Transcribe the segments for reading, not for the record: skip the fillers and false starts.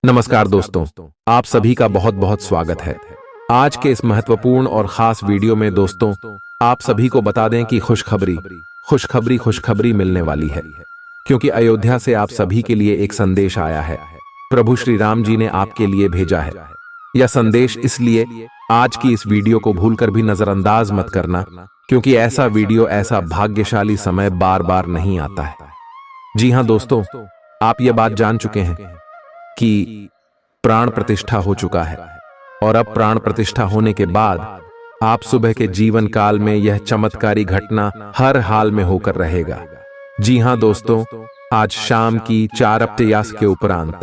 नमस्कार दोस्तों, आप सभी का बहुत बहुत स्वागत है। आज के इस महत्वपूर्ण और खास वीडियो में दोस्तों आप सभी को बता दें कि खुशखबरी मिलने वाली है, क्योंकि अयोध्या से आप सभी के लिए एक संदेश आया है। प्रभु श्री राम जी ने आपके लिए भेजा है यह संदेश, इसलिए आज की इस वीडियो को भूलकर भी नजरअंदाज मत करना, क्योंकि ऐसा वीडियो, ऐसा भाग्यशाली समय बार बार नहीं आता है। जी हाँ दोस्तों, आप ये बात जान चुके हैं कि प्राण प्रतिष्ठा हो चुका है, और अब प्राण प्रतिष्ठा होने के बाद आप सुबह के जीवन काल में यह चमत्कारी घटना हर हाल में होकर रहेगा। जी हां दोस्तों, आज शाम की 4 के उपरांत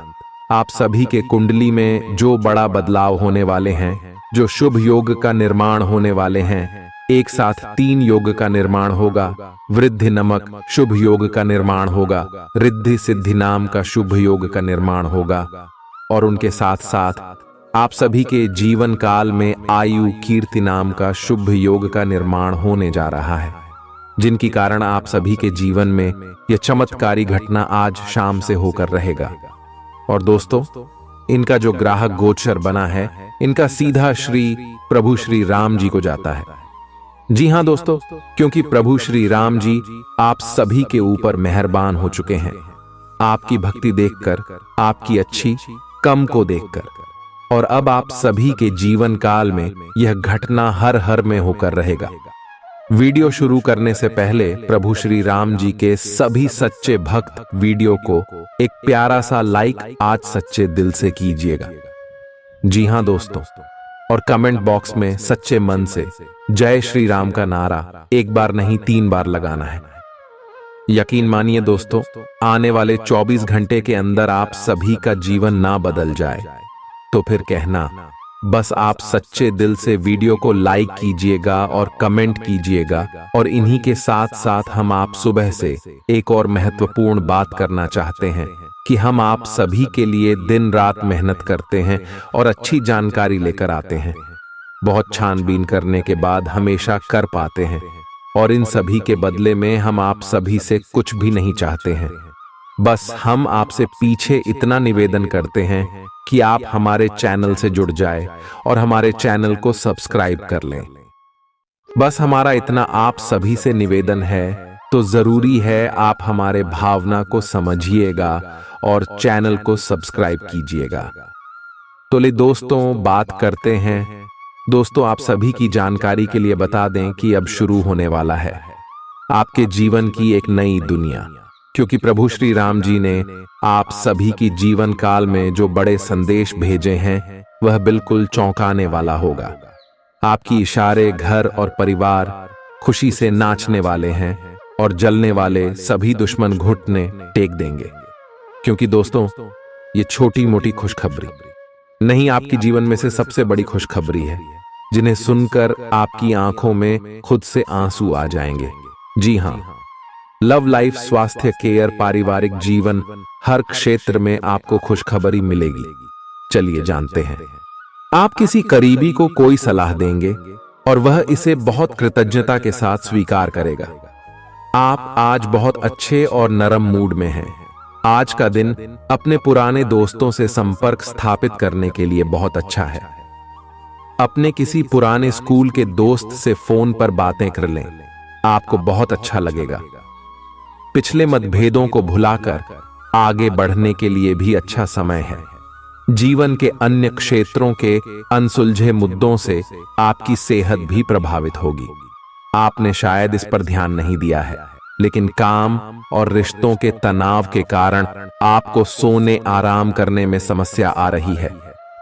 आप सभी के कुंडली में जो बड़ा बदलाव होने वाले हैं, जो शुभ योग का निर्माण होने वाले हैं, एक साथ 3 योग का निर्माण होगा। वृद्धि नमक शुभ योग का निर्माण होगा, रिद्धि सिद्धि नाम का शुभ योग का निर्माण होगा, और उनके साथ साथ आप सभी के जीवन काल में आयु कीर्ति नाम का शुभ योग का निर्माण होने जा रहा है, जिनकी कारण आप सभी के जीवन में यह चमत्कारी घटना आज शाम से होकर रहेगा। और दोस्तों, इनका जो ग्राहक गोचर बना है, इनका सीधा प्रभु श्री राम जी को जाता है। जी हां दोस्तों, क्योंकि प्रभु श्री राम जी आप सभी के ऊपर मेहरबान हो चुके हैं, आपकी भक्ति देखकर, आपकी अच्छी कम को देखकर, और अब आप सभी के जीवन काल में यह घटना हर हर में होकर रहेगा। वीडियो शुरू करने से पहले प्रभु श्री राम जी के सभी सच्चे भक्त वीडियो को एक प्यारा सा लाइक आज सच्चे दिल से कीजिएगा। जी हां दोस्तों, और कमेंट बॉक्स में सच्चे मन से जय श्री राम का नारा एक बार नहीं 3 बार लगाना है। यकीन मानिए दोस्तों, आने वाले 24 घंटे के अंदर आप सभी का जीवन ना बदल जाए तो फिर कहना, बस आप सच्चे दिल से वीडियो को लाइक कीजिएगा और कमेंट कीजिएगा। और इन्हीं के साथ साथ हम आप सुबह से एक और महत्वपूर्ण बात करना चाहते हैं कि हम आप सभी के लिए दिन रात मेहनत करते हैं और अच्छी जानकारी लेकर आते हैं। बहुत छानबीन करने के बाद हमेशा कर पाते हैं, और इन सभी के बदले में हम आप सभी से कुछ भी नहीं चाहते हैं। बस हम आपसे पीछे इतना निवेदन करते हैं कि आप हमारे चैनल से जुड़ जाए और हमारे चैनल को सब्सक्राइब कर लें। बस हमारा इतना आप सभी से निवेदन है, तो जरूरी है आप हमारे भावना को समझिएगा और चैनल को सब्सक्राइब कीजिएगा। तो ले दोस्तों, बात करते हैं। दोस्तों, आप सभी की जानकारी के लिए बता दें कि अब शुरू होने वाला है आपके जीवन की एक नई दुनिया, क्योंकि प्रभु श्री राम जी ने आप सभी की जीवन काल में जो बड़े संदेश भेजे हैं, वह बिल्कुल चौंकाने वाला होगा। आपकी इशारे, घर और परिवार खुशी से नाचने वाले हैं, और जलने वाले सभी दुश्मन घुटने टेक देंगे। क्योंकि दोस्तों, ये छोटी मोटी खुशखबरी नहीं, आपकी जीवन में से सबसे बड़ी खुशखबरी है, जिन्हें सुनकर आपकी आंखों में खुद से आंसू आ जाएंगे। जी हां, लव लाइफ, स्वास्थ्य, केयर, पारिवारिक जीवन, हर क्षेत्र में आपको खुशखबरी मिलेगी। चलिए जानते हैं। आप किसी करीबी को कोई सलाह देंगे और वह इसे बहुत कृतज्ञता के साथ स्वीकार करेगा। आप आज बहुत अच्छे और नरम मूड में हैं। आज का दिन अपने पुराने दोस्तों से संपर्क स्थापित करने के लिए बहुत अच्छा है। अपने किसी पुराने स्कूल के दोस्त से फोन पर बातें कर लें, आपको बहुत अच्छा लगेगा। पिछले मतभेदों को भुलाकर आगे बढ़ने के लिए भी अच्छा समय है। जीवन के अन्य क्षेत्रों के अनसुलझे मुद्दों से आपकी सेहत भी प्रभावित होगी। आपने शायद इस पर ध्यान नहीं दिया है, लेकिन काम और रिश्तों के तनाव के कारण आपको सोने, आराम करने में समस्या आ रही है।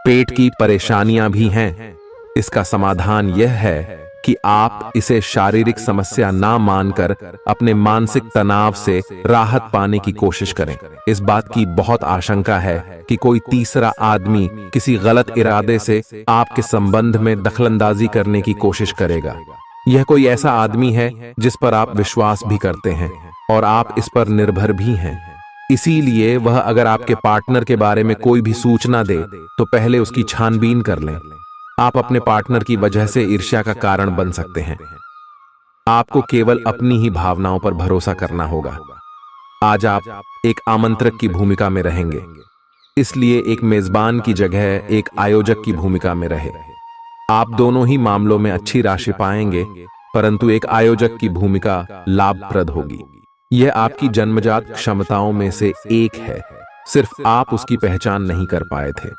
पेट की परेशानियां भी हैं। इसका समाधान यह है कि आप इसे शारीरिक समस्या ना मानकर अपने मानसिक तनाव से राहत पाने की कोशिश करें। इस बात की बहुत आशंका है कि कोई तीसरा आदमी किसी गलत इरादे से आपके संबंध में दखलंदाजी करने की कोशिश करेगा। यह कोई ऐसा आदमी है जिस पर आप विश्वास भी करते हैं और आप इस पर निर्भर भी हैं। इसीलिए वह अगर आपके पार्टनर के बारे में कोई भी सूचना दे तो पहले उसकी छानबीन कर लें। आप अपने पार्टनर की वजह से ईर्ष्या का कारण बन सकते हैं। आपको केवल अपनी ही भावनाओं पर भरोसा करना होगा। आज आप एक आमंत्रक की भूमिका में रहेंगे। इसलिए एक मेजबान की जगह एक आयोजक की भूमिका में रहे। आप दोनों ही मामलों में अच्छी राशि पाएंगे, परंतु एक आयोजक की भूमिका लाभप्रद होगी। यह आपकी जन्मजात क्षमताओं में से एक है, सिर्फ आप उसकी पहचान नहीं कर पाए थे।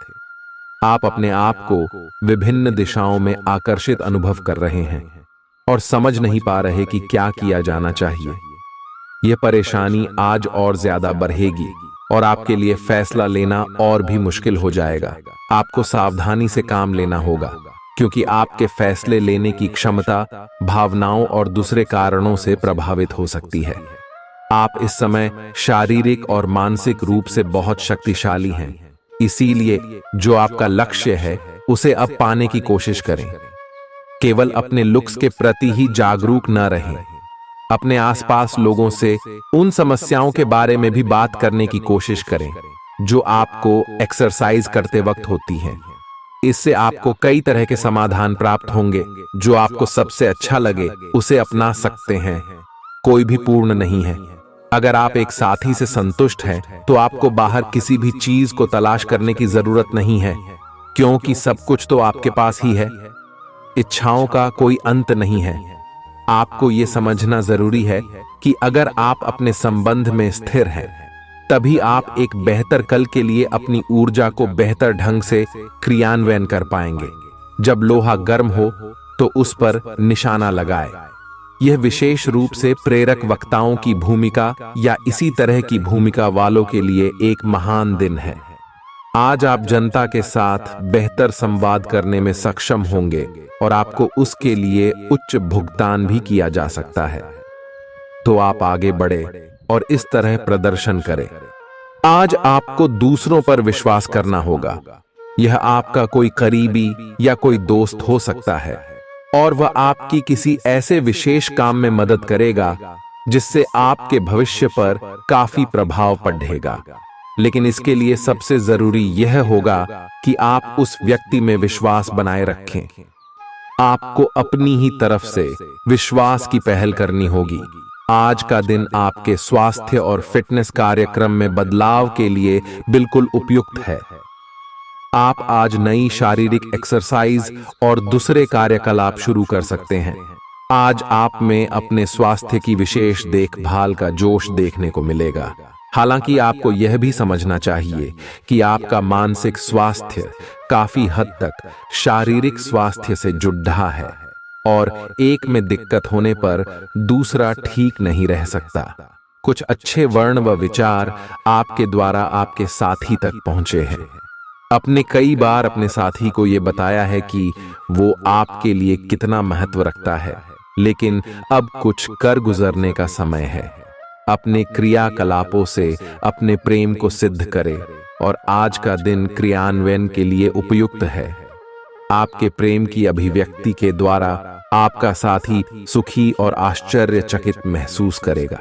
आप अपने आप को विभिन्न दिशाओं में आकर्षित अनुभव कर रहे हैं और समझ नहीं पा रहे कि क्या किया जाना चाहिए। यह परेशानी आज और ज्यादा बढ़ेगी और आपके लिए फैसला लेना और भी मुश्किल हो जाएगा। आपको सावधानी से काम लेना होगा, क्योंकि आपके फैसले लेने की क्षमता भावनाओं और दूसरे कारणों से प्रभावित हो सकती है। आप इस समय शारीरिक और मानसिक रूप से बहुत शक्तिशाली हैं, इसीलिए जो आपका लक्ष्य है उसे अब पाने की कोशिश करें। केवल अपने लुक्स के प्रति ही जागरूक न रहें, अपने आसपास लोगों से उन समस्याओं के बारे में भी बात करने की कोशिश करें जो आपको एक्सरसाइज करते वक्त होती हैं। इससे आपको कई तरह के समाधान प्राप्त होंगे। जो आपको सबसे अच्छा लगे उसे अपना सकते हैं। कोई भी पूर्ण नहीं है। अगर आप एक साथी से संतुष्ट हैं तो आपको बाहर किसी भी चीज को तलाश करने की जरूरत नहीं है, क्योंकि सब कुछ तो आपके पास ही है। इच्छाओं का कोई अंत नहीं है। आपको यह समझना जरूरी है कि अगर आप अपने संबंध में स्थिर हैं, तभी आप एक बेहतर कल के लिए अपनी ऊर्जा को बेहतर ढंग से क्रियान्वयन कर पाएंगे। जब लोहा गर्म हो तो उस पर निशाना लगाए। यह विशेष रूप से प्रेरक वक्ताओं की भूमिका या इसी तरह की भूमिका वालों के लिए एक महान दिन है। आज आप जनता के साथ बेहतर संवाद करने में सक्षम होंगे और आपको उसके लिए उच्च भुगतान भी किया जा सकता है। तो आप आगे बढ़े और इस तरह प्रदर्शन करें। आज आपको दूसरों पर विश्वास करना होगा। यह आपका कोई करीबी या कोई दोस्त हो सकता है और वह आपकी किसी ऐसे विशेष काम में मदद करेगा जिससे आपके भविष्य पर काफी प्रभाव पड़ेगा। लेकिन इसके लिए सबसे जरूरी यह होगा कि आप उस व्यक्ति में विश्वास बनाए रखें। आपको अपनी ही तरफ से विश्वास की पहल करनी होगी। आज का दिन आपके स्वास्थ्य और फिटनेस कार्यक्रम में बदलाव के लिए बिल्कुल उपयुक्त है। आप आज नई शारीरिक एक्सरसाइज और दूसरे कार्यकलाप शुरू कर सकते हैं। आज आप में अपने स्वास्थ्य की विशेष देखभाल का जोश देखने को मिलेगा। हालांकि आपको यह भी समझना चाहिए कि आपका मानसिक स्वास्थ्य काफी हद तक शारीरिक स्वास्थ्य से जुड़ा है और एक में दिक्कत होने पर दूसरा ठीक नहीं रह सकता। कुछ अच्छे वर्ण व विचार आपके द्वारा आपके साथी तक पहुंचे हैं। अपने कई बार अपने साथी को यह बताया है कि वो आपके लिए कितना महत्व रखता है, लेकिन अब कुछ कर गुजरने का समय है। अपने क्रियाकलापों से अपने प्रेम को सिद्ध करें और आज का दिन क्रियान्वयन के लिए उपयुक्त है। आपके प्रेम की अभिव्यक्ति के द्वारा आपका साथी सुखी और आश्चर्यचकित महसूस करेगा।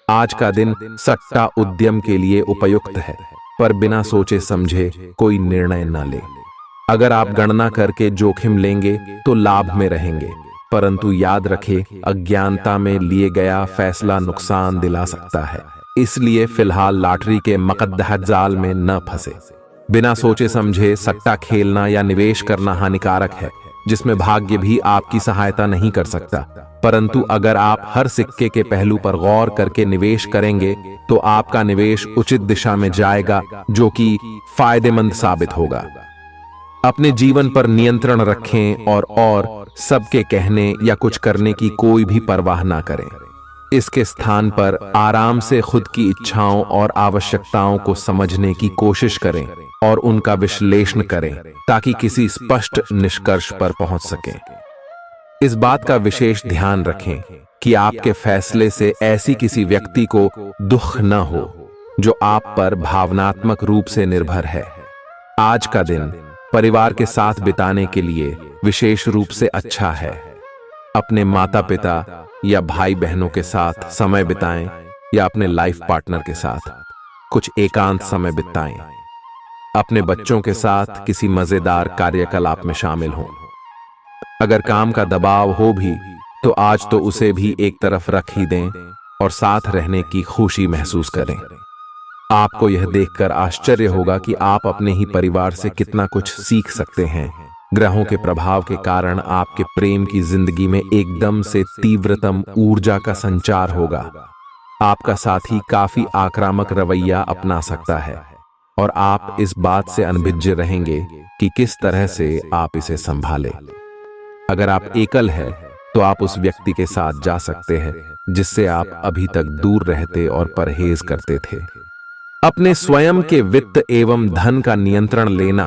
आज का दिन सट्टा उद्यम के लिए उपयुक्त है, पर बिना सोचे समझे कोई निर्णय न ले। अगर आप गणना करके जोखिम लेंगे तो लाभ में रहेंगे, परंतु याद रखें अज्ञानता में लिए गया फैसला नुकसान दिला सकता है। इसलिए फिलहाल लॉटरी के मकद्दर जाल में न फंसे। बिना सोचे समझे सट्टा खेलना या निवेश करना हानिकारक है, जिसमें भाग्य भी आपकी सहायता नहीं कर सकता। परंतु अगर आप हर सिक्के के पहलू पर गौर करके निवेश करेंगे तो आपका निवेश उचित दिशा में जाएगा, जो कि फायदेमंद साबित होगा। अपने जीवन पर नियंत्रण रखें और सबके कहने या कुछ करने की कोई भी परवाह ना करें। इसके स्थान पर आराम से खुद की इच्छाओं और आवश्यकताओं को समझने की कोशिश करें और उनका विश्लेषण करें, ताकि किसी स्पष्ट निष्कर्ष पर पहुंच सकें। इस बात का विशेष ध्यान रखें कि आपके फैसले से ऐसी किसी व्यक्ति को दुख न हो जो आप पर भावनात्मक रूप से निर्भर है। आज का दिन परिवार के साथ बिताने के लिए विशेष रूप से अच्छा है। अपने माता पिता या भाई बहनों के साथ समय बिताएं या अपने लाइफ पार्टनर के साथ कुछ एकांत समय बिताएं। अपने बच्चों के साथ किसी मजेदार कार्यकलाप में शामिल हों। अगर काम का दबाव हो भी तो आज तो उसे भी एक तरफ रख ही दें और साथ रहने की खुशी महसूस करें। आपको यह देखकर आश्चर्य होगा कि आप अपने ही परिवार से कितना कुछ सीख सकते हैं। ग्रहों के प्रभाव के कारण आपके प्रेम की जिंदगी में एकदम से तीव्रतम ऊर्जा का संचार होगा। आपका साथी काफी आक्रामक रवैया अपना सकता है और आप इस बात से अनभिज्ञ रहेंगे कि किस तरह से आप इसे संभालें। अगर आप एकल हैं, तो आप उस व्यक्ति के साथ जा सकते हैं जिससे आप अभी तक दूर रहते और परहेज करते थे। अपने स्वयं के वित्त एवं धन का नियंत्रण लेना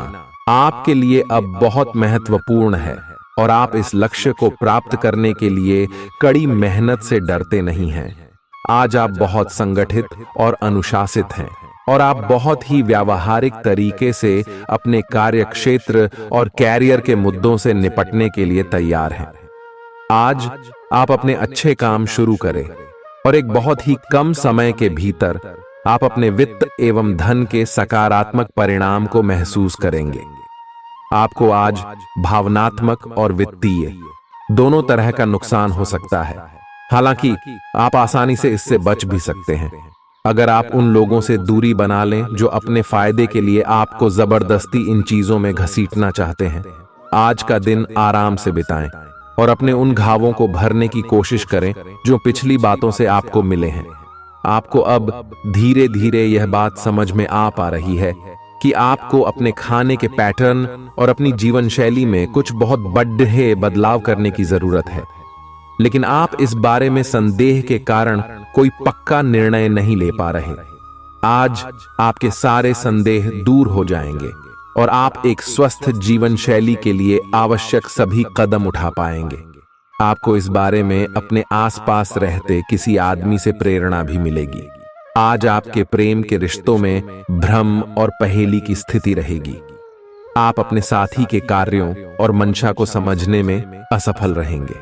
आपके लिए अब बहुत महत्वपूर्ण है और आप इस लक्ष्य को प्राप्त करने के लिए कड़ी मेहनत से डरते नहीं हैं। आज आप बहुत संगठित और अनुशासित हैं और आप बहुत ही व्यावहारिक तरीके से अपने कार्यक्षेत्र और कैरियर के मुद्दों से निपटने के लिए तैयार हैं। आज आप अपने अच्छे काम शुरू करें और एक बहुत ही कम समय के भीतर आप अपने वित्त एवं धन के सकारात्मक परिणाम को महसूस करेंगे। आपको आज भावनात्मक और वित्तीय दोनों तरह का नुकसान हो सकता है। हालांकि आप आसानी से इससे बच भी सकते हैं अगर आप उन लोगों से दूरी बना लें जो अपने फायदे के लिए आपको जबरदस्ती इन चीजों में घसीटना चाहते हैं। आज का दिन आराम से बिताएं और अपने उन घावों को भरने की कोशिश करें जो पिछली बातों से आपको मिले हैं। आपको अब धीरे धीरे यह बात समझ में आ पा रही है कि आपको अपने खाने के पैटर्न और अपनी जीवन शैली में कुछ बहुत बड़े बदलाव करने की जरूरत है, लेकिन आप इस बारे में संदेह के कारण कोई पक्का निर्णय नहीं ले पा रहे। आज आपके सारे संदेह दूर हो जाएंगे और आप एक स्वस्थ जीवन शैली के लिए आवश्यक सभी कदम उठा पाएंगे। आपको इस बारे में अपने आसपास रहते किसी आदमी से प्रेरणा भी मिलेगी। आज आपके प्रेम के रिश्तों में भ्रम और पहेली की स्थिति रहेगी। आप अपने साथी के कार्यों और मंशा को समझने में असफल रहेंगे।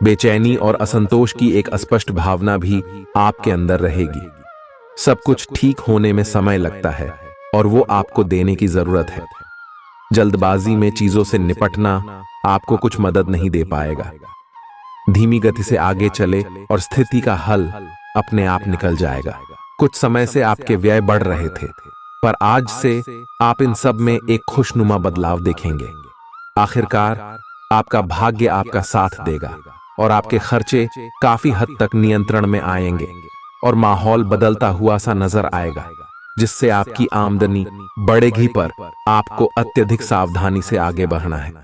बेचैनी और असंतोष की एक अस्पष्ट भावना भी आपके अंदर रहेगी। सब कुछ ठीक होने में समय लगता है और वो आपको देने की जरूरत है। जल्दबाजी में चीजों से निपटना आपको कुछ मदद नहीं दे पाएगा। धीमी गति से आगे चले और स्थिति का हल अपने आप निकल जाएगा। कुछ समय से आपके व्यय बढ़ रहे थे, पर आज से आप इन सब में एक खुशनुमा बदलाव देखेंगे। आखिरकार आपका भाग्य आपका साथ देगा और आपके खर्चे काफी हद तक नियंत्रण में आएंगे और माहौल बदलता हुआ सा नजर आएगा, जिससे आपकी आमदनी बढ़ेगी, पर आपको अत्यधिक सावधानी से आगे बढ़ना है।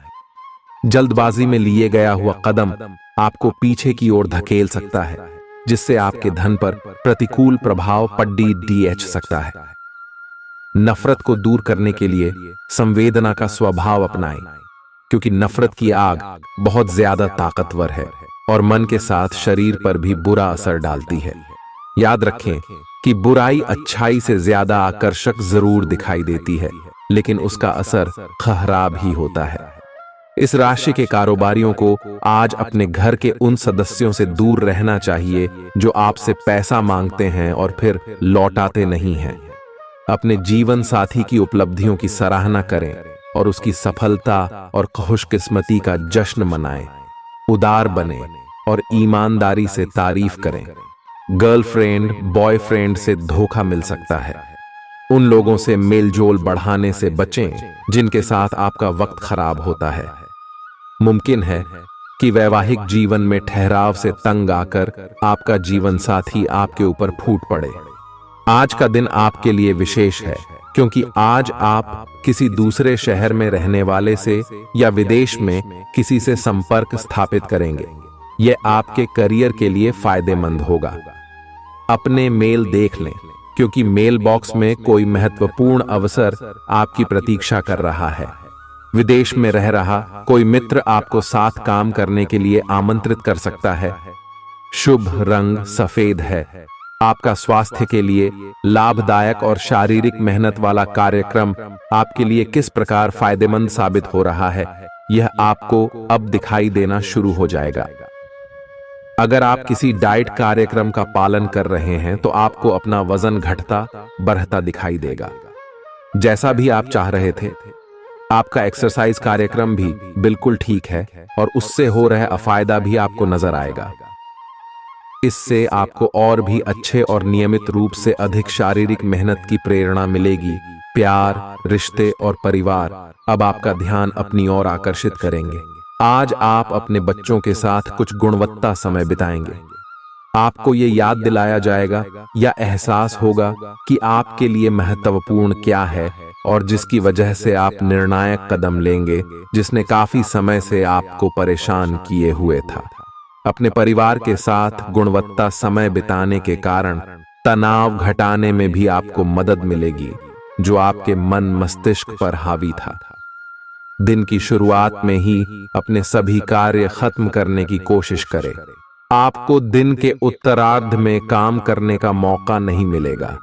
जल्दबाजी में लिए गया हुआ कदम आपको पीछे की ओर धकेल सकता है, जिससे आपके धन पर प्रतिकूल प्रभाव पड़ सकता है। नफरत को दूर करने के लिए संवेदना का स्वभाव अपनाएं, क्योंकि नफरत की आग बहुत ज्यादा ताकतवर है और मन के साथ शरीर पर भी बुरा असर डालती है। याद रखें कि बुराई अच्छाई से ज्यादा आकर्षक जरूर दिखाई देती है, लेकिन उसका असर खराब ही होता है। इस राशि के कारोबारियों को आज अपने घर के उन सदस्यों से दूर रहना चाहिए जो आपसे पैसा मांगते हैं और फिर लौटाते नहीं हैं। अपने जीवन साथी की उपलब्धियों की सराहना करें और उसकी सफलता और खुशकिस्मती का जश्न मनाएं। उदार बने और ईमानदारी से तारीफ करें। गर्लफ्रेंड बॉयफ्रेंड से धोखा मिल सकता है। उन लोगों से मेलजोल बढ़ाने से बचें जिनके साथ आपका वक्त खराब होता है। मुमकिन है कि वैवाहिक जीवन में ठहराव से तंग आकर आपका जीवन साथी आपके ऊपर फूट पड़े। आज का दिन आपके लिए विशेष है, क्योंकि आज आप किसी दूसरे शहर में रहने वाले से या विदेश में किसी से संपर्क स्थापित करेंगे। यह आपके करियर के लिए फायदेमंद होगा। अपने मेल देख लें, क्योंकि मेल बॉक्स में कोई महत्वपूर्ण अवसर आपकी प्रतीक्षा कर रहा है। विदेश में रह रहा कोई मित्र आपको साथ काम करने के लिए आमंत्रित कर सकता है। शुभ रंग सफेद है। आपका स्वास्थ्य के लिए लाभदायक और शारीरिक मेहनत वाला कार्यक्रम आपके लिए किस प्रकार फायदेमंद साबित हो रहा है, यह आपको अब दिखाई देना शुरू हो जाएगा। अगर आप किसी डाइट कार्यक्रम का पालन कर रहे हैं तो आपको अपना वजन घटता बढ़ता दिखाई देगा। जैसा भी आप चाह रहे थे, आपका एक्सरसाइज कार्यक्रम भी बिल्कुल ठीक है और उससे हो रहा फायदा भी आपको नजर आएगा। इससे आपको और भी अच्छे और नियमित रूप से अधिक शारीरिक मेहनत की प्रेरणा मिलेगी। प्यार, रिश्ते और परिवार अब आपका ध्यान अपनी ओर आकर्षित करेंगे। आज आप अपने बच्चों के साथ कुछ गुणवत्ता समय बिताएंगे। आपको ये याद दिलाया जाएगा या एहसास होगा कि आपके लिए महत्वपूर्ण क्या है और जिसकी वजह से आप निर्णायक कदम लेंगे, जिसने काफी समय से आपको परेशान किए हुए था। अपने परिवार के साथ गुणवत्ता समय बिताने के कारण तनाव घटाने में भी आपको मदद मिलेगी, जो आपके मन मस्तिष्क पर हावी था। दिन की शुरुआत में ही अपने सभी कार्य खत्म करने की कोशिश करें। आपको दिन के उत्तरार्ध में काम करने का मौका नहीं मिलेगा।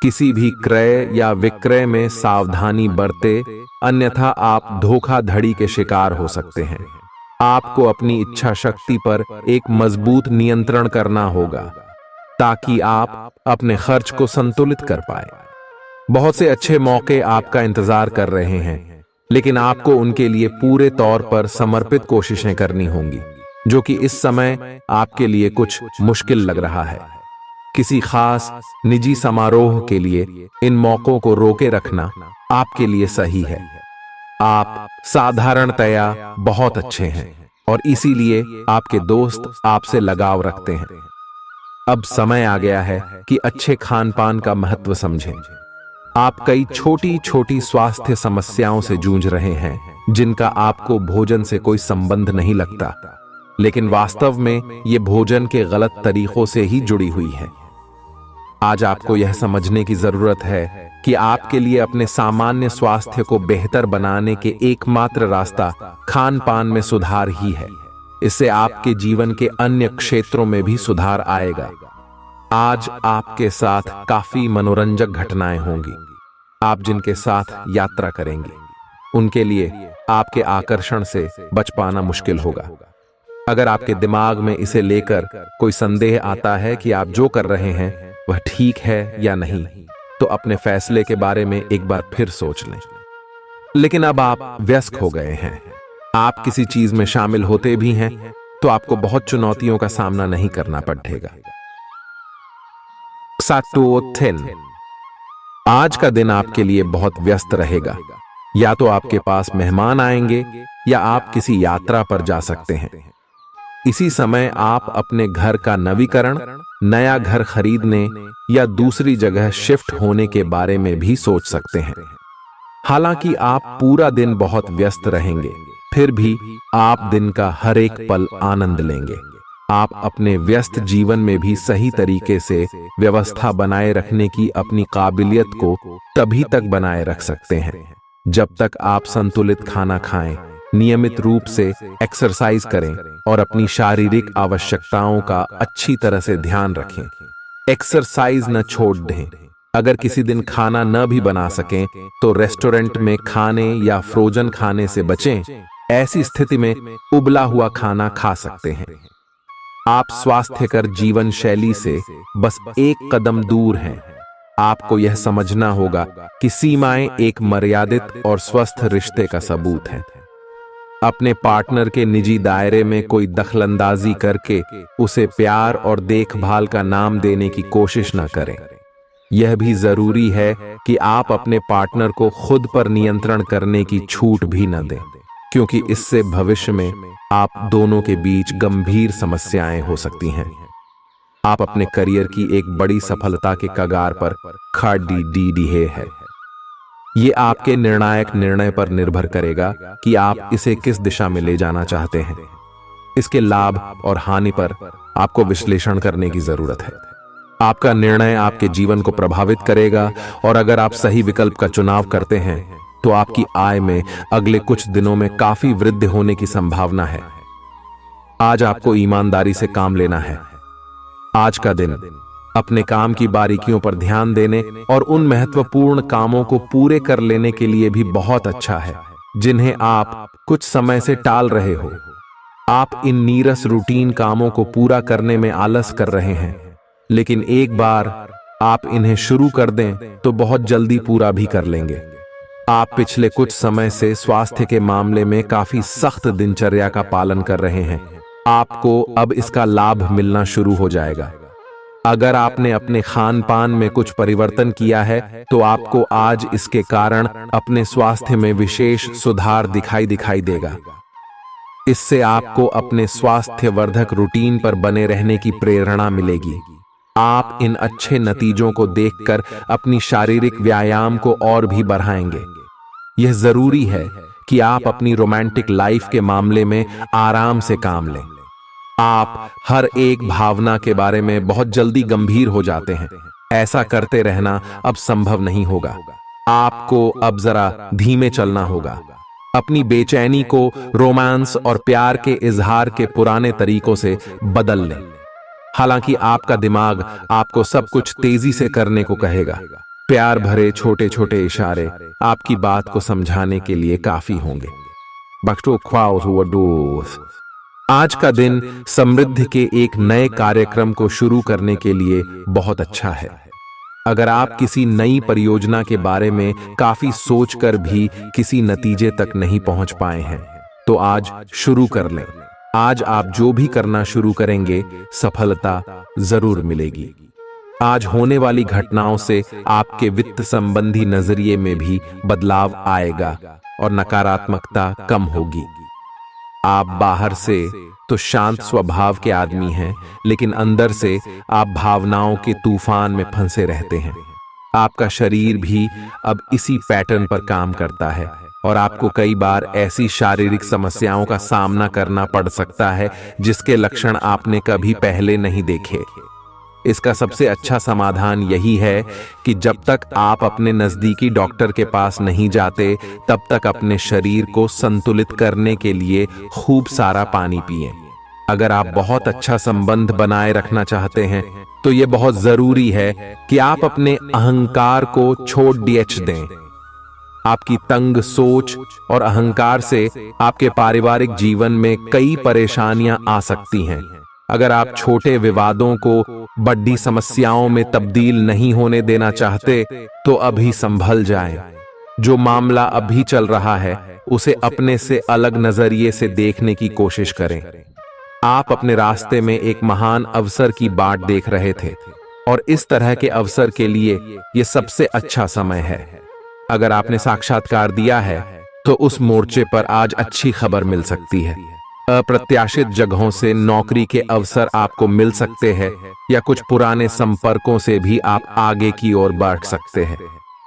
किसी भी क्रय या विक्रय में सावधानी बरते, अन्यथा आप धोखाधड़ी के शिकार हो सकते हैं। आपको अपनी इच्छा शक्ति पर एक मजबूत नियंत्रण करना होगा ताकि आप अपने खर्च को संतुलित कर पाए। बहुत से अच्छे मौके आपका इंतजार कर रहे हैं, लेकिन आपको उनके लिए पूरे तौर पर समर्पित कोशिशें करनी होंगी, जो कि इस समय आपके लिए कुछ मुश्किल लग रहा है। किसी खास निजी समारोह के लिए इन मौकों को रोके रखना आपके लिए सही है। आप साधारणतया बहुत अच्छे हैं और इसीलिए आपके दोस्त आपसे लगाव रखते हैं। अब समय आ गया है कि अच्छे खान पान का महत्व समझें। आप कई छोटी छोटी स्वास्थ्य समस्याओं से जूझ रहे हैं, जिनका आपको भोजन से कोई संबंध नहीं लगता, लेकिन वास्तव में ये भोजन के गलत तरीकों से ही जुड़ी हुई है। आज आपको यह समझने की जरूरत है कि आपके लिए अपने सामान्य स्वास्थ्य को बेहतर बनाने के एकमात्र रास्ता खान पान में सुधार ही है। इससे आपके जीवन के अन्य क्षेत्रों में भी सुधार आएगा। आज आपके साथ काफी मनोरंजक घटनाएं होंगी। आप जिनके साथ यात्रा करेंगे, उनके लिए आपके आकर्षण से बच पाना मुश्किल होगा। अगर आपके दिमाग में इसे लेकर कोई संदेह आता है कि आप जो कर रहे हैं वह ठीक है या नहीं, तो अपने फैसले के बारे में एक बार फिर सोच लें। लेकिन अब आप व्यस्त हो गए हैं, आप किसी चीज में शामिल होते भी हैं तो आपको बहुत चुनौतियों का सामना नहीं करना पड़ेगा। आज का दिन आपके लिए बहुत व्यस्त रहेगा। या तो आपके पास मेहमान आएंगे या आप किसी यात्रा पर जा सकते हैं। इसी समय आप अपने घर का नवीकरण, नया घर खरीदने या दूसरी जगह शिफ्ट होने के बारे में भी सोच सकते हैं। हालांकि आप पूरा दिन बहुत व्यस्त रहेंगे, फिर भी आप दिन का हर एक पल आनंद लेंगे। आप अपने व्यस्त जीवन में भी सही तरीके से व्यवस्था बनाए रखने की अपनी काबिलियत को तभी तक बनाए रख सकते हैं जब तक आप संतुलित खाना खाएं, नियमित रूप से एक्सरसाइज करें और अपनी शारीरिक आवश्यकताओं का अच्छी तरह से ध्यान रखें। एक्सरसाइज न छोड़ दें। अगर किसी दिन खाना न भी बना सकें तो रेस्टोरेंट में खाने या फ्रोजन खाने से बचें। ऐसी स्थिति में उबला हुआ खाना खा सकते हैं। आप स्वास्थ्यकर जीवन शैली से बस एक कदम दूर हैं। आपको यह समझना होगा कि सीमाएं एक मर्यादित और स्वस्थ रिश्ते का सबूत हैं। अपने पार्टनर के निजी दायरे में कोई दखलंदाजी करके उसे प्यार और देखभाल का नाम देने की कोशिश न करें। यह भी जरूरी है कि आप अपने पार्टनर को खुद पर नियंत्रण करने की छूट भी न दें, क्योंकि इससे भविष्य में आप दोनों के बीच गंभीर समस्याएं हो सकती हैं। आप अपने करियर की एक बड़ी सफलता के कगार पर खड़ी है। ये आपके निर्णायक निर्णय पर निर्भर करेगा कि आप इसे किस दिशा में ले जाना चाहते हैं। इसके लाभ और हानि पर आपको विश्लेषण करने की जरूरत है। आपका निर्णय आपके जीवन को प्रभावित करेगा और अगर आप सही विकल्प का चुनाव करते हैं तो आपकी आय में अगले कुछ दिनों में काफी वृद्धि होने की संभावना है। आज आपको ईमानदारी से काम लेना है। आज का दिन अपने काम की बारीकियों पर ध्यान देने और उन महत्वपूर्ण कामों को पूरे कर लेने के लिए भी बहुत अच्छा है जिन्हें आप कुछ समय से टाल रहे हो। आप इन नीरस रूटीन कामों को पूरा करने में आलस कर रहे हैं, लेकिन एक बार आप इन्हें शुरू कर दें तो बहुत जल्दी पूरा भी कर लेंगे। आप पिछले कुछ समय से स्वास्थ्य के मामले में काफी सख्त दिनचर्या का पालन कर रहे हैं, आपको अब इसका लाभ मिलना शुरू हो जाएगा। अगर आपने अपने खान पान में कुछ परिवर्तन किया है तो आपको आज इसके कारण अपने स्वास्थ्य में विशेष सुधार दिखाई देगा। इससे आपको अपने स्वास्थ्यवर्धक रूटीन पर बने रहने की प्रेरणा मिलेगी। आप इन अच्छे नतीजों को देखकर अपनी शारीरिक व्यायाम को और भी बढ़ाएंगे। यह जरूरी है कि आप अपनी रोमांटिक लाइफ के मामले में आराम से काम लें। आप हर एक भावना के बारे में बहुत जल्दी गंभीर हो जाते हैं। ऐसा करते रहना अब संभव नहीं होगा। आपको अब जरा धीमे चलना होगा। अपनी बेचैनी को रोमांस और प्यार के इजहार के पुराने तरीकों से बदल लें। हालांकि आपका दिमाग आपको सब कुछ तेजी से करने को कहेगा। प्यार भरे छोटे छोटे इशारे आपकी बात को समझाने के लिए काफी होंगे। आज का दिन समृद्धि के एक नए कार्यक्रम को शुरू करने के लिए बहुत अच्छा है। अगर आप किसी नई परियोजना के बारे में काफी सोचकर भी किसी नतीजे तक नहीं पहुंच पाए हैं तो आज शुरू कर लें। आज आप जो भी करना शुरू करेंगे सफलता जरूर मिलेगी। आज होने वाली घटनाओं से आपके वित्त संबंधी नजरिए में भी बदलाव आएगा और नकारात्मकता कम होगी। आप बाहर से तो शांत स्वभाव के आदमी हैं, लेकिन अंदर से आप भावनाओं के तूफान में फंसे रहते हैं। आपका शरीर भी अब इसी पैटर्न पर काम करता है और आपको कई बार ऐसी शारीरिक समस्याओं का सामना करना पड़ सकता है जिसके लक्षण आपने कभी पहले नहीं देखे। इसका सबसे अच्छा समाधान यही है कि जब तक आप अपने नजदीकी डॉक्टर के पास नहीं जाते तब तक अपने शरीर को संतुलित करने के लिए खूब सारा पानी पिएं। अगर आप बहुत अच्छा संबंध बनाए रखना चाहते हैं तो यह बहुत जरूरी है कि आप अपने अहंकार को छोड़ दें। आपकी तंग सोच और अहंकार से आपके पारिवारिक जीवन में कई परेशानियां आ सकती हैं। अगर आप छोटे विवादों को बड़ी समस्याओं में तब्दील नहीं होने देना चाहते तो अभी संभल जाएं। जो मामला अभी चल रहा है उसे अपने से अलग नजरिए से देखने की कोशिश करें। आप अपने रास्ते में एक महान अवसर की बाट देख रहे थे और इस तरह के अवसर के लिए यह सबसे अच्छा समय है। अगर आपने साक्षात्कार दिया है तो उस मोर्चे पर आज अच्छी खबर मिल सकती है। अप्रत्याशित जगहों से नौकरी के अवसर आपको मिल सकते हैं या कुछ पुराने संपर्कों से भी आप आगे की ओर बढ़ सकते हैं।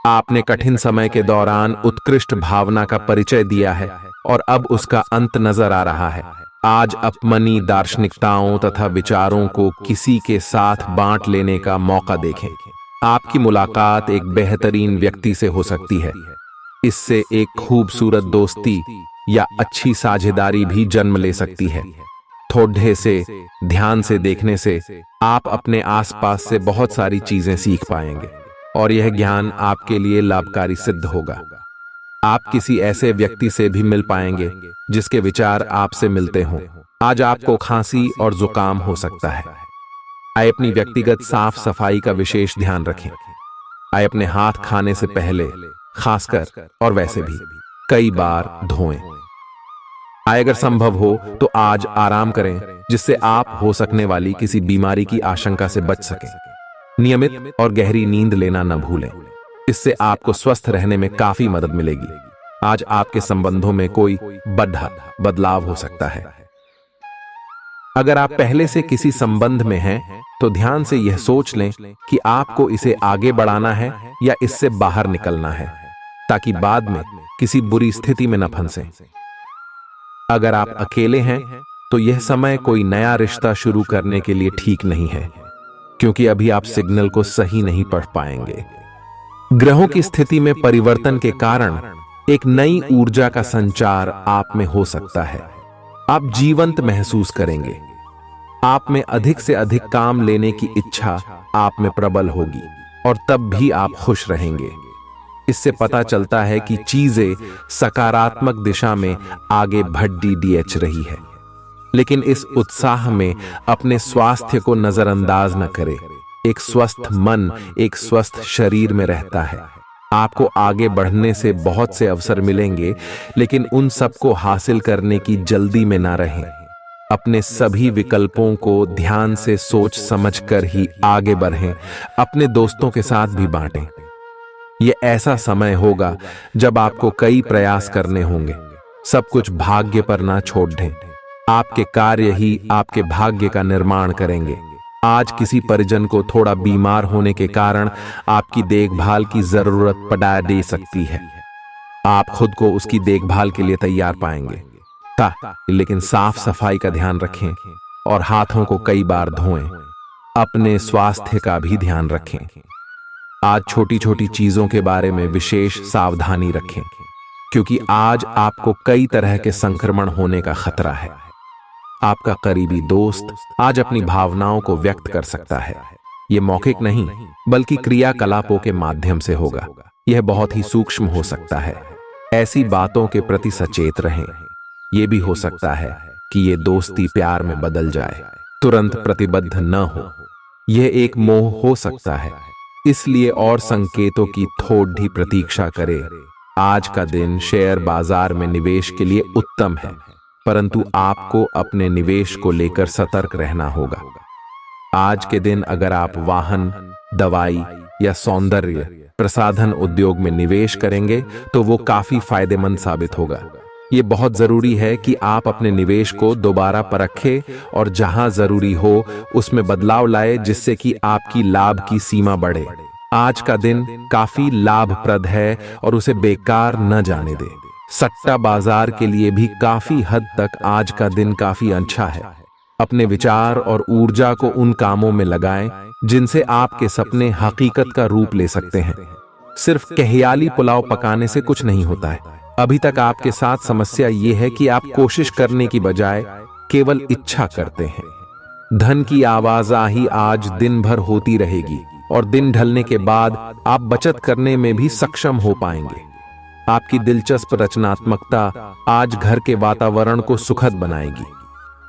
आपने कठिन समय के दौरान उत्कृष्ट भावना का परिचय दिया है और अब उसका अंत नजर आ रहा है। आज अपनी दार्शनिकताओं तथा विचारों को किसी के साथ बांट लेने का मौका देखें। आपकी मुलाकात एक बेहतरीन व्यक्ति से हो सकती है। इससे एक खूबसूरत दोस्ती या अच्छी साझेदारी भी जन्म ले सकती है। थोड़े से ध्यान से देखने से आप अपने आसपास से बहुत सारी चीजें सीख पाएंगे और यह ज्ञान आपके लिए लाभकारी सिद्ध होगा। आप किसी ऐसे व्यक्ति से भी मिल पाएंगे जिसके विचार आपसे मिलते हों। आज आपको खांसी और जुकाम हो सकता है। आइए अपनी व्यक्तिगत साफ सफाई का विशेष ध्यान रखें। आइए अपने हाथ खाने से पहले खासकर और वैसे भी कई बार धोएं। आइए अगर संभव हो तो आज आराम करें जिससे आप हो सकने वाली किसी बीमारी की आशंका से बच सकें। नियमित और गहरी नींद लेना न भूलें। इससे आपको स्वस्थ रहने में काफी मदद मिलेगी। आज आपके संबंधों में कोई बड़ा बदलाव हो सकता है। अगर आप पहले से किसी संबंध में हैं तो ध्यान से यह सोच लें कि आपको इसे आगे बढ़ाना है या इससे बाहर निकलना है, ताकि बाद में किसी बुरी स्थिति में न फंसें। अगर आप अकेले हैं तो यह समय कोई नया रिश्ता शुरू करने के लिए ठीक नहीं है, क्योंकि अभी आप सिग्नल को सही नहीं पढ़ पाएंगे। ग्रहों की स्थिति में परिवर्तन के कारण एक नई ऊर्जा का संचार आप में हो सकता है। आप जीवंत महसूस करेंगे। आप में अधिक से अधिक काम लेने की इच्छा आप में प्रबल होगी और तब भी आप खुश रहेंगे। इससे पता चलता है कि चीजें सकारात्मक दिशा में आगे बढ़ रही है। लेकिन इस उत्साह में अपने स्वास्थ्य को नजरअंदाज न करें। एक स्वस्थ मन एक स्वस्थ शरीर में रहता है। आपको आगे बढ़ने से बहुत से अवसर मिलेंगे, लेकिन उन सबको हासिल करने की जल्दी में ना रहें। अपने सभी विकल्पों को ध्यान से सोच समझकर ही आगे बढ़ें। अपने दोस्तों के साथ भी बांटें। यह ऐसा समय होगा जब आपको कई प्रयास करने होंगे। सब कुछ भाग्य पर ना छोड़ दें। आपके कार्य ही आपके भाग्य का निर्माण करेंगे। आज किसी परिजन को थोड़ा बीमार होने के कारण आपकी देखभाल की जरूरत पड़ा दे सकती है। आप खुद को उसकी देखभाल के लिए तैयार पाएंगे। लेकिन साफ सफाई का ध्यान रखें और हाथों को कई बार धोएं। अपने स्वास्थ्य का भी ध्यान रखें। आज छोटी छोटी चीजों के बारे में विशेष सावधानी रखें, क्योंकि आज आपको कई तरह के संक्रमण होने का खतरा है। आपका करीबी दोस्त आज अपनी भावनाओं को व्यक्त कर सकता है। यह मौखिक नहीं बल्कि क्रियाकलापों के माध्यम से होगा। यह बहुत ही सूक्ष्म हो सकता है। ऐसी बातों के प्रति सचेत रहें। यह भी हो सकता है कि यह दोस्ती प्यार में बदल जाए। तुरंत प्रतिबद्ध न हो। यह एक मोह हो सकता है, इसलिए और संकेतों की थोड़ी प्रतीक्षा करें। आज का दिन शेयर बाजार में निवेश के लिए उत्तम है, परंतु आपको अपने निवेश को लेकर सतर्क रहना होगा। आज के दिन अगर आप वाहन, दवाई या सौंदर्य प्रसाधन उद्योग में निवेश करेंगे तो वो काफी फायदेमंद साबित होगा। ये बहुत जरूरी है कि आप अपने निवेश को दोबारा परखें और जहां जरूरी हो उसमें बदलाव लाए, जिससे कि आपकी लाभ की सीमा बढ़े। आज का दिन काफी लाभप्रद है और उसे बेकार न जाने दें। सट्टा बाजार के लिए भी काफी हद तक आज का दिन काफी अच्छा है। अपने विचार और ऊर्जा को उन कामों में लगाएं जिनसे आपके सपने हकीकत का रूप ले सकते हैं। सिर्फ कहियाली पुलाव पकाने से कुछ नहीं होता है। अभी तक आपके साथ समस्या ये है कि आप कोशिश करने की बजाय केवल इच्छा करते हैं। धन की आवाजाही आज दिन भर होती रहेगी और दिन ढलने के बाद आप बचत करने में भी सक्षम हो पाएंगे। आपकी दिलचस्प रचनात्मकता आज घर के वातावरण को सुखद बनाएगी।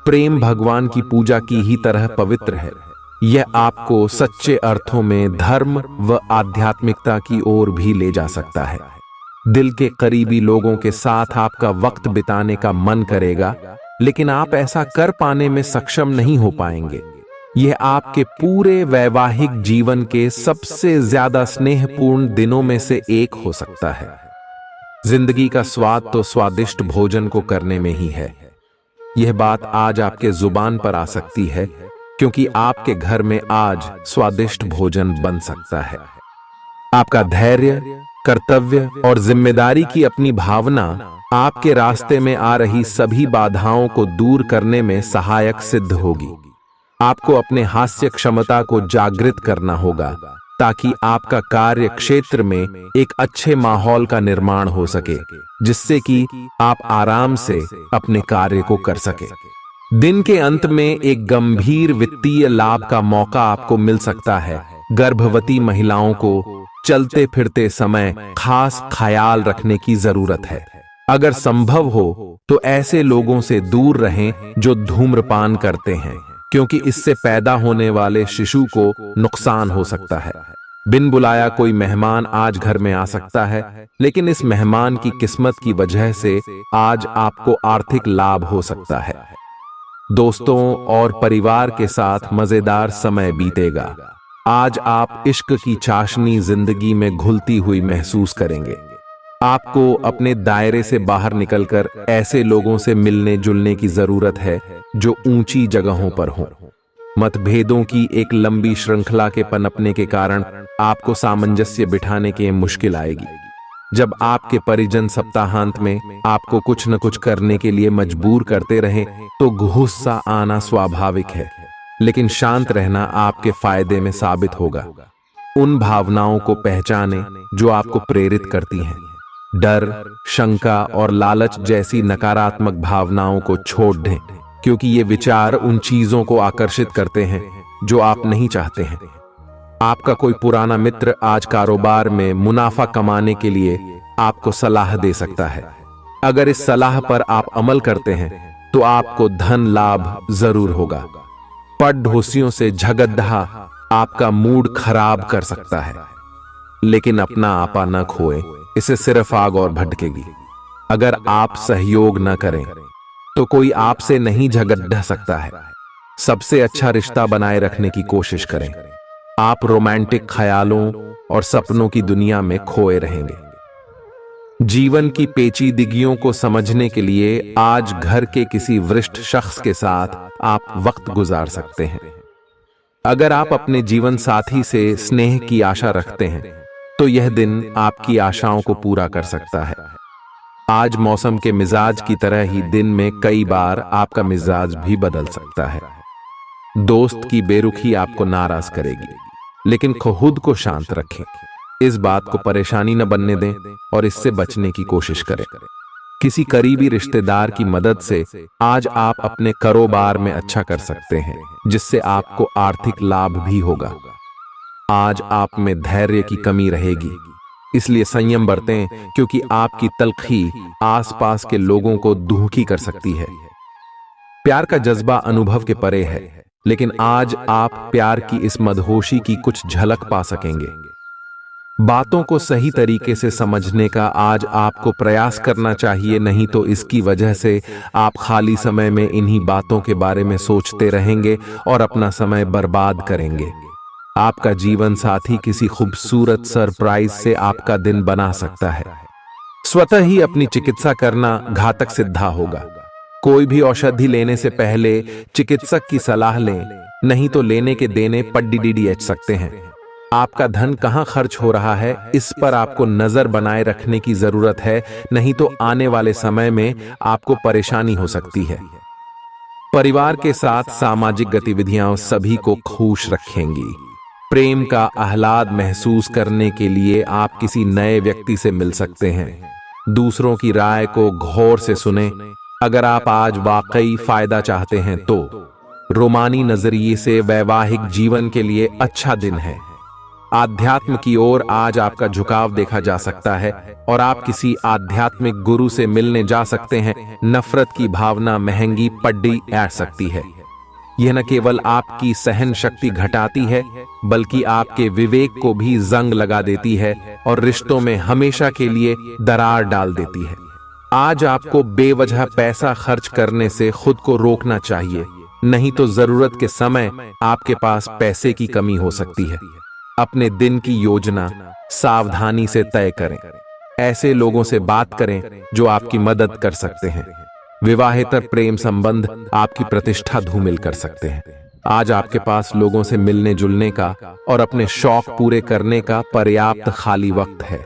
प्रेम भगवान की पूजा की ही तरह पवित्र है। यह आपको सच्चे अर्थों में धर्म व आध्यात्मिकता की ओर भी ले जा सकता है। दिल के करीबी लोगों के साथ आपका वक्त बिताने का मन करेगा, लेकिन आप ऐसा कर पाने में सक्षम नहीं हो पाएंगे। यह आपके पूरे वैवाहिक जीवन के सबसे ज्यादा स्नेहपूर्ण दिनों में से एक हो सकता है। जिंदगी का स्वाद तो स्वादिष्ट भोजन को करने में ही है। यह बात आज आपके जुबान पर आ सकती है, क्योंकि आपके घर में आज स्वादिष्ट भोजन बन सकता है। आपका धैर्य, कर्तव्य और जिम्मेदारी की अपनी भावना आपके रास्ते में आ रही सभी बाधाओं को दूर करने में सहायक सिद्ध होगी। आपको अपने हास्य क्षमता को जागृत करना होगा, ताकि आपका कार्य क्षेत्र में एक अच्छे माहौल का निर्माण हो सके, जिससे कि आप आराम से अपने कार्य को कर सके। दिन के अंत में एक गंभीर वित्तीय लाभ का मौका आपको मिल सकता है। गर्भवती महिलाओं को चलते फिरते समय खास ख्याल रखने की जरूरत है। अगर संभव हो तो ऐसे लोगों से दूर रहें जो धूम्रपान करते हैं, क्योंकि इससे पैदा होने वाले शिशु को नुकसान हो सकता है। बिन बुलाया कोई मेहमान आज घर में आ सकता है, लेकिन इस मेहमान की किस्मत की वजह से आज आपको आर्थिक लाभ हो सकता है। दोस्तों और परिवार के साथ मजेदार समय बीतेगा। आज आप इश्क की चाशनी जिंदगी में घुलती हुई महसूस करेंगे। आपको अपने दायरे से बाहर निकलकर ऐसे लोगों से मिलने जुलने की जरूरत है जो ऊंची जगहों पर हों। मतभेदों की एक लंबी श्रृंखला के पनपने के कारण आपको सामंजस्य बिठाने की मुश्किल आएगी। जब आपके परिजन सप्ताहांत में आपको कुछ न कुछ करने के लिए मजबूर करते रहें, तो गुस्सा आना स्वाभाविक है, लेकिन शांत रहना आपके फायदे में साबित होगा। उन भावनाओं को पहचानें जो आपको प्रेरित करती हैं। डर, शंका और लालच जैसी नकारात्मक भावनाओं को छोड़ दें, क्योंकि ये विचार उन चीजों को आकर्षित करते हैं जो आप नहीं चाहते हैं। आपका कोई पुराना मित्र आज कारोबार में मुनाफा कमाने के लिए आपको सलाह दे सकता है। अगर इस सलाह पर आप अमल करते हैं तो आपको धन लाभ जरूर होगा। पड़ोसियों से झगड़ा आपका मूड खराब कर सकता है, लेकिन अपना आपा न खोएं, इससे सिर्फ आग और भड़केगी। अगर आप सहयोग न करें तो कोई आपसे नहीं झगड़ सकता है। सबसे अच्छा रिश्ता बनाए रखने की कोशिश करें। आप रोमांटिक ख्यालों और सपनों की दुनिया में खोए रहेंगे। जीवन की पेचीदगियों को समझने के लिए आज घर के किसी वरिष्ठ शख्स के साथ आप वक्त गुजार सकते हैं। अगर आप अपने जीवन साथी से स्नेह की आशा रखते हैं तो यह दिन आपकी आशाओं को पूरा कर सकता है। आज मौसम के मिजाज की तरह ही दिन में कई बार आपका मिजाज भी बदल सकता है। दोस्त की बेरुखी आपको नाराज करेगी, लेकिन खुद को शांत रखें। इस बात को परेशानी न बनने दें और इससे बचने की कोशिश करें। किसी करीबी रिश्तेदार की मदद से आज आप अपने कारोबार में अच्छा कर सकते हैं, जिससे आपको आर्थिक लाभ भी होगा। आज आप में धैर्य की कमी रहेगी, इसलिए संयम बरतें, क्योंकि आपकी तलखी आसपास के लोगों को दुखी कर सकती है। प्यार का जज्बा अनुभव के परे है, लेकिन आज आप प्यार की इस मदहोशी की कुछ झलक पा सकेंगे। बातों को सही तरीके से समझने का आज आपको प्रयास करना चाहिए, नहीं तो इसकी वजह से आप खाली समय में इन्हीं बातों के बारे में सोचते रहेंगे और अपना समय बर्बाद करेंगे। आपका जीवन साथी किसी खूबसूरत सरप्राइज से आपका दिन बना सकता है। स्वतः ही अपनी चिकित्सा करना घातक सिद्ध होगा। कोई भी औषधि लेने से पहले चिकित्सक की सलाह लें, नहीं तो लेने के देने पड्डीडीडीएच सकते हैं। आपका धन कहां खर्च हो रहा है, इस पर आपको नजर बनाए रखने की जरूरत है, नहीं तो आने वाले समय में आपको परेशानी हो सकती है। परिवार के साथ सामाजिक गतिविधियां सभी को खुश रखेंगी। प्रेम का आह्लाद महसूस करने के लिए आप किसी नए व्यक्ति से मिल सकते हैं। दूसरों की राय को गौर से सुनें। अगर आप आज वाकई फायदा चाहते हैं तो रोमानी नजरिए से वैवाहिक जीवन के लिए अच्छा दिन है। आध्यात्म की ओर आज आपका झुकाव देखा जा सकता है और आप किसी आध्यात्मिक गुरु से मिलने जा सकते हैं। नफरत की भावना महंगी पड्डी ऐड सकती है। यह न केवल आपकी सहन शक्ति घटाती है, बल्कि आपके विवेक को भी जंग लगा देती है और रिश्तों में हमेशा के लिए दरार डाल देती है। आज आपको बेवजह पैसा खर्च करने से खुद को रोकना चाहिए, नहीं तो जरूरत के समय आपके पास पैसे की कमी हो सकती है। अपने दिन की योजना सावधानी से तय करें। ऐसे लोगों से बात करें जो आपकी मदद कर सकते हैं। विवाहेतर प्रेम संबंध आपकी प्रतिष्ठा धूमिल कर सकते हैं। आज आपके पास लोगों से मिलने जुलने का और अपने शौक पूरे करने का पर्याप्त खाली वक्त है।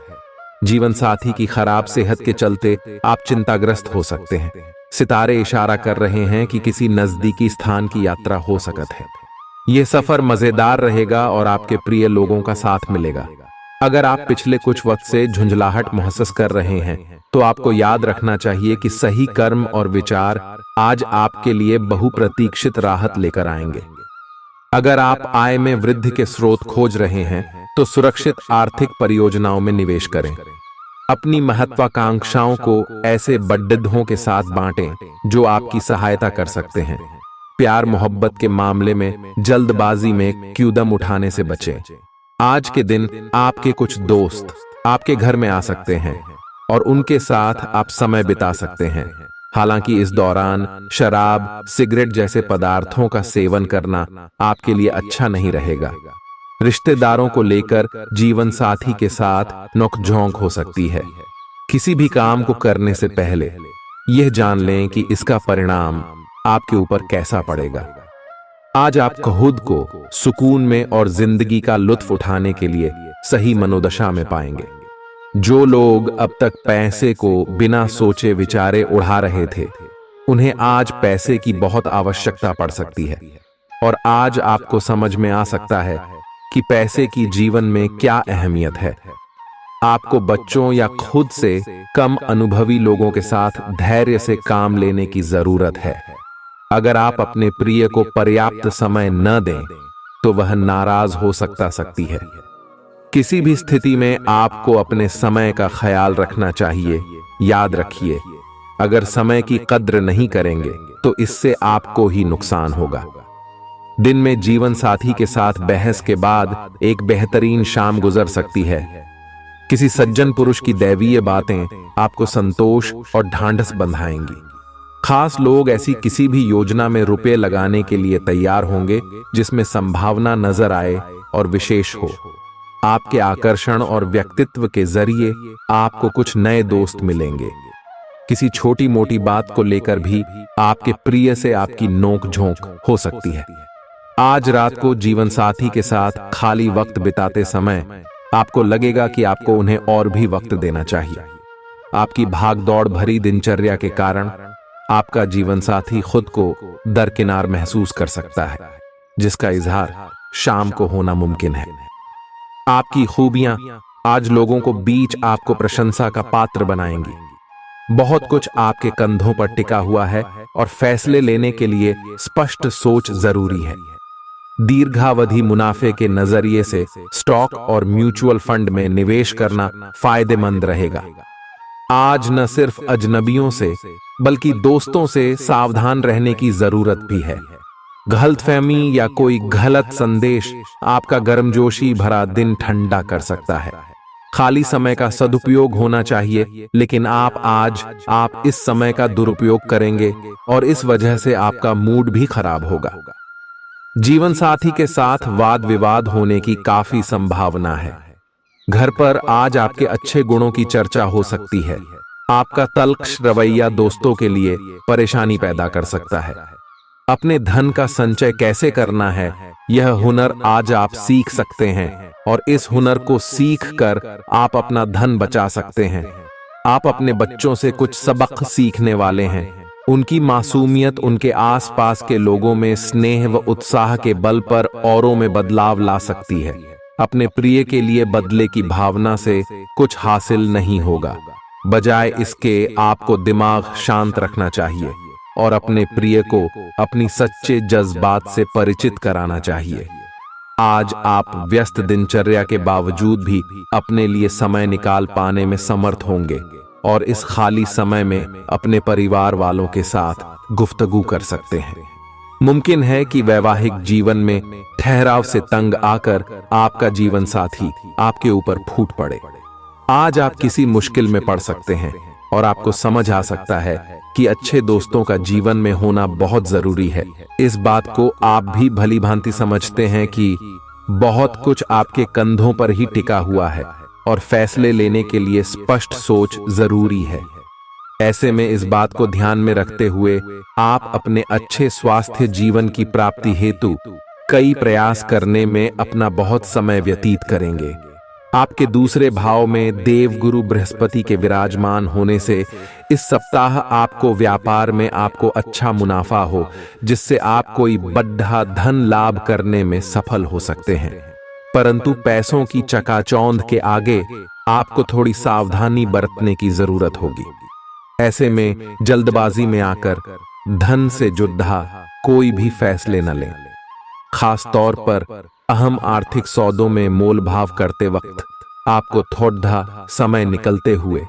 जीवन साथी की खराब सेहत के चलते आप चिंताग्रस्त हो सकते हैं। सितारे इशारा कर रहे हैं कि किसी नजदीकी स्थान की यात्रा हो सकती है। यह सफर मजेदार रहेगा और आपके प्रिय लोगों का साथ मिलेगा। अगर आप पिछले कुछ वक्त से झुंझलाहट महसूस कर रहे हैं तो आपको याद रखना चाहिए कि सही कर्म और विचार आज आपके लिए बहुप्रतीक्षित राहत लेकर आएंगे। अगर आप आय में वृद्धि के स्रोत खोज रहे हैं तो सुरक्षित आर्थिक परियोजनाओं में निवेश करें। अपनी महत्वाकांक्षाओं को ऐसे बड्ढों के साथ बांटें जो आपकी सहायता कर सकते हैं। प्यार मोहब्बत के मामले में जल्दबाजी में कदम उठाने से बचें। आज के दिन आपके कुछ दोस्त आपके घर में आ सकते हैं और उनके साथ आप समय बिता सकते हैं। हालांकि इस दौरान शराब, सिगरेट जैसे पदार्थों का सेवन करना आपके लिए अच्छा नहीं रहेगा। रिश्तेदारों को लेकर जीवन साथी के साथ नोकझोंक हो सकती है। किसी भी काम को करने से पहले यह जान लें कि इसका परिणाम आपके ऊपर कैसा पड़ेगा। आज आप खुद को सुकून में और जिंदगी का लुत्फ उठाने के लिए सही मनोदशा में पाएंगे। जो लोग अब तक पैसे को बिना सोचे विचारे उड़ा रहे थे, उन्हें आज पैसे की बहुत आवश्यकता पड़ सकती है और आज आपको समझ में आ सकता है कि पैसे की जीवन में क्या अहमियत है। आपको बच्चों या खुद से कम अनुभवी लोगों के साथ धैर्य से काम लेने की जरूरत है। अगर आप अपने प्रिय को पर्याप्त समय न दें तो वह नाराज हो सकती है। किसी भी स्थिति में आपको अपने समय का ख्याल रखना चाहिए। याद रखिए, अगर समय की कद्र नहीं करेंगे तो इससे आपको ही नुकसान होगा। दिन में जीवन साथी के साथ बहस के बाद एक बेहतरीन शाम गुजर सकती है। किसी सज्जन पुरुष की दैवीय बातें आपको संतोष और ढांढस बंधाएंगी। खास लोग ऐसी किसी भी योजना में रुपए लगाने के लिए तैयार होंगे जिसमें संभावना नजर आए और विशेष हो। आपके आकर्षण और व्यक्तित्व के जरिए आपको कुछ नए दोस्त मिलेंगे। किसी छोटी मोटी बात को लेकर भी आपके प्रिय से आपकी नोक झोंक हो सकती है। आज रात को जीवन साथी के साथ खाली वक्त बिताते समय आपको लगेगा कि आपको उन्हें और भी वक्त देना चाहिए। आपकी भागदौड़ भरी दिनचर्या के कारण आपका जीवन साथी खुद को दरकिनार महसूस कर सकता है, जिसका इजहार शाम को होना मुमकिन है। आपकी खूबियां आज लोगों को बीच आपको प्रशंसा का पात्र बनाएंगी। बहुत कुछ आपके कंधों पर टिका हुआ है और फैसले लेने के लिए स्पष्ट सोच जरूरी है। दीर्घावधि मुनाफे के नजरिए से स्टॉक और म्यूचुअल फंड में निवेश करना फायदेमंद रहेगा। आज न सिर्फ अजनबियों से बल्कि दोस्तों से सावधान रहने की जरूरत भी है। गलतफहमी या कोई गलत संदेश आपका गर्मजोशी भरा दिन ठंडा कर सकता है। खाली समय का सदुपयोग होना चाहिए, लेकिन आप इस समय का दुरुपयोग करेंगे और इस वजह से आपका मूड भी खराब होगा। जीवन साथी के साथ वाद विवाद होने की काफी संभावना है। घर पर आज आपके अच्छे गुणों की चर्चा हो सकती है। आपका तल्ख रवैया दोस्तों के लिए परेशानी पैदा कर सकता है। अपने धन का संचय कैसे करना है, यह हुनर आज आप सीख सकते हैं और इस हुनर को सीख कर आप अपना धन बचा सकते हैं। आप अपने बच्चों से कुछ सबक सीखने वाले हैं। उनकी मासूमियत उनके आसपास के लोगों में स्नेह व उत्साह के बल पर औरों में बदलाव ला सकती है। अपने प्रिय के लिए बदले की भावना से कुछ हासिल नहीं होगा। बजाय इसके आपको दिमाग शांत रखना चाहिए और अपने प्रिय को अपनी सच्चे जज्बात से परिचित कराना चाहिए। आज आप व्यस्त दिनचर्या के बावजूद भी अपने लिए समय निकाल पाने में समर्थ होंगे और इस खाली समय में अपने परिवार वालों के साथ गुफ्तगू कर सकते हैं। मुमकिन है कि वैवाहिक जीवन में ठहराव से तंग आकर आपका जीवन साथी आपके ऊपर फूट पड़े। आज आप किसी मुश्किल में पड़ सकते हैं और आपको समझ आ सकता है कि अच्छे दोस्तों का जीवन में होना बहुत जरूरी है। इस बात को आप भी भली भांति समझते हैं कि बहुत कुछ आपके कंधों पर ही टिका हुआ है और फैसले लेने के लिए स्पष्ट सोच जरूरी है। ऐसे में इस बात को ध्यान में रखते हुए आप अपने अच्छे स्वास्थ्य जीवन की प्राप्ति हेतु कई प्रयास करने में अपना बहुत समय व्यतीत करेंगे। आपके दूसरे भाव में देवगुरु बृहस्पति के विराजमान होने से इस सप्ताह आपको व्यापार में आपको अच्छा मुनाफा हो, जिससे आप कोई बड़ा धन लाभ करने में सफल हो सकते हैं। परंतु पैसों की चकाचौंध के आगे आपको थोड़ी सावधानी बरतने की जरूरत होगी। ऐसे में जल्दबाजी में आकर धन से जुड़ा कोई भी फैसले न लें। खास तौर पर अहम आर्थिक सौदों में मोल भाव करते वक्त आपको थोड़ा समय निकलते हुए